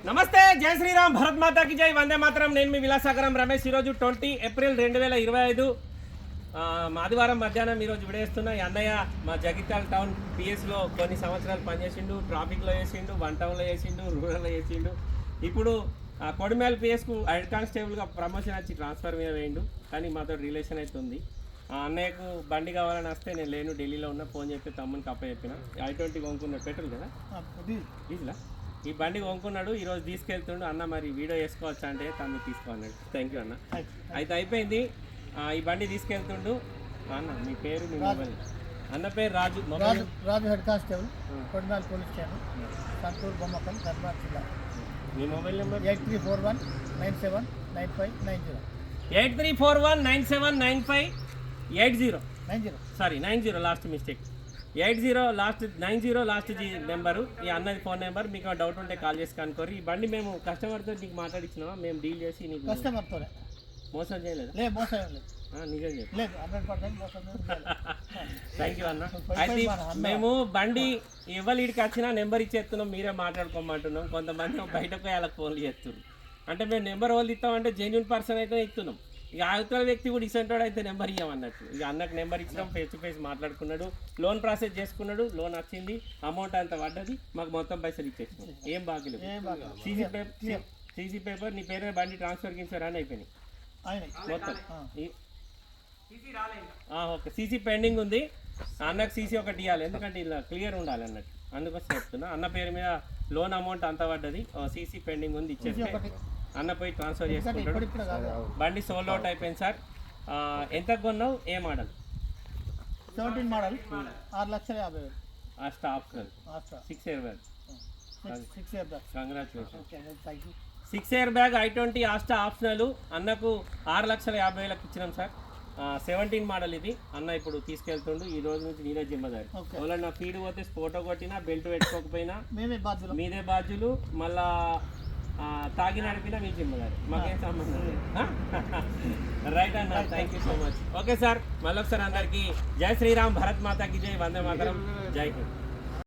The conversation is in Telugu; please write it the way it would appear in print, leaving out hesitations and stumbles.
నమస్తే, జై శ్రీరామ్, భరత్ మాతాకి జై, వందే మాతరం. నేను మీ విలాసాగరం రమేష్. ఈరోజు 20 ఏప్రిల్ 2025 ఆదివారం మధ్యాహ్నం ఈరోజు విడేస్తున్నా. ఈ అన్నయ్య మా జగిత్యాల టౌన్ పిఎస్లో కొన్ని సంవత్సరాలు పనిచేసిండు. ట్రాఫిక్లో చేసిండు, వన్ టౌన్లో చేసిండు, రూరల్లో చేసిండు. ఇప్పుడు కొడిమేల పిఎస్కు హెడ్ కానిస్టేబుల్గా ప్రమోషన్ వచ్చి ట్రాన్స్ఫర్ మీద వేయండు. కానీ మాతో రిలేషన్ అయితే ఉంది. అన్నయ్యకు బండి కావాలని వస్తే నేను లేను, ఢిల్లీలో ఉన్న, ఫోన్ చెప్పి తమ్మునికి అప్ప చెప్పిన. I20 కొనుక్కున్నాడు, పెట్రోల్ కదా, డీజిలా. ఈ బండి కొనుక్కున్నాడు, ఈరోజు తీసుకెళ్తుండు. అన్న మరి వీడియో చేసుకోవచ్చా అంటే తమ్మి తీసుకోన్నాడు. థ్యాంక్ యూ అన్న. అయితే అయిపోయింది. ఈ బండి తీసుకెళ్తుండు. అన్న మీ పేరు, మీ మొబైల్? అన్న పేరు Raju. Raju head constable, Kodimela police station, Santhur Bommakal, Dharmar జిల్లా. మీ mobile number? 8341979590. 8341979580. Sorry 90, last mistake. 80 last, 90 last number. ఈ అన్నది ఫోన్ నెంబర్. మీకు డౌట్ ఉంటే కాల్ చేసి కనుకోరు. ఈ బండి మేము కస్టమర్తో నీకు మాట్లాడించినావా? మేము డీల్ చేసి నీకు కస్టమర్తోనే మోసం చేయలేదు? లేదు, మోసం లేదు. నిజం చెప్పు. లేదు, 100% మోసం లేదు. థ్యాంక్ యూ అన్న. అయితే మేము బండి ఎవరికి వచ్చినా నెంబర్ ఇచ్చేస్తున్నాం, మీరే మాట్లాడుకోమంటున్నాం. కొంతమంది బయటకు వాళ్ళకి ఫోన్లు చేస్తున్నారు. అంటే మేము నెంబర్ వాళ్ళు ఇస్తామంటే జెన్యున్ పర్సన్ అయితే ఇస్తున్నాం. ఇక అవతల వ్యక్తి కూడా ఇసంటోడు అయితే నెంబర్ ఇవ్వమన్నట్టు. ఇక అన్నకు నెంబర్ ఇచ్చినాం, ఫేస్ టు ఫేస్ మాట్లాడుకున్నాడు, లోన్ ప్రాసెస్ చేసుకున్నాడు, లోన్ వచ్చింది, అమౌంట్ అంతా పడ్డది, మాకు మొత్తం పైసలు ఇచ్చేసినాం. ఏం బాగలేదు. సీసీ పేపర్ నీ పేరు బండి ట్రాన్స్ఫర్ గిన్స్ఫర్ అని అయిపోయినాయి మొత్తం. ఓకే, సీసీ పెండింగ్ ఉంది. అన్నకు సీసీ ఒకటి ఇవ్వాలి, ఎందుకంటే ఇలా క్లియర్ ఉండాలి అన్నట్టు. అందుకోసం చెప్తున్నా. అన్న పేరు మీద లోన్ అమౌంట్ అంతా పడ్డది, సీసీ పెండింగ్ ఉంది, ఇచ్చేస్తే అన్న పోయి ట్రాన్స్ఫర్ చేసుకుంటాడు. బండి సోల్డ్ అవుట్ అయిపోయింది సార్. ఎంత కొన్నావు? ఏ model? 17 model, 6,50,000. Asta optional 6 year bag. Congratulation. 6 year bag I20 Asta optional. అన్నకు 6,50,000 ఇచ్చినాం సార్. 17 మోడల్ ఇది. అన్న ఇప్పుడు తీసుకెళ్తుండు. ఈ రోజు నుంచి నేనే జిమ్మదారి. ఎవరన్నా ఫీడ్ పోతే ఫోటో కొట్టినా, బెల్ట్ పెట్టుకోకపోయినా మీదే బాధ్యులు. మళ్ళా తాగి నడిపినా మీ జిమ్మదారి, మాకేం సంబంధం లేదు. రైట్ అన్న, thank you so much. Okay sir, మళ్ళొకసారి అందరికీ జై శ్రీరామ్, భరత్ మాతాకి జై, వందే మాతరం, జై హింద్.